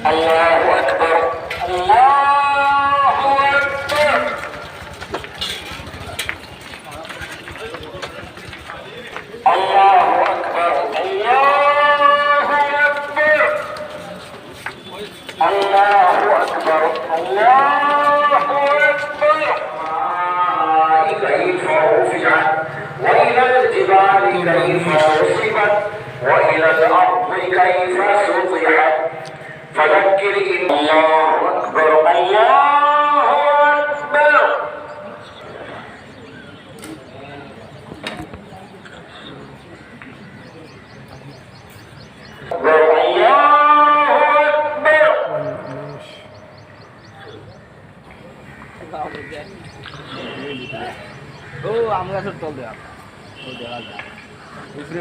الله أكبر الله أكبر الله أكبر الله أكبر الله أكبر الله أكبر كيف رفعت وإلى الجبال كيف نصبت وإلى الأرض كيف سطحت فذكر إن الله أكبر الله أكبر ও আমরা সব চল দেয়া ও দেখা যায় উপরে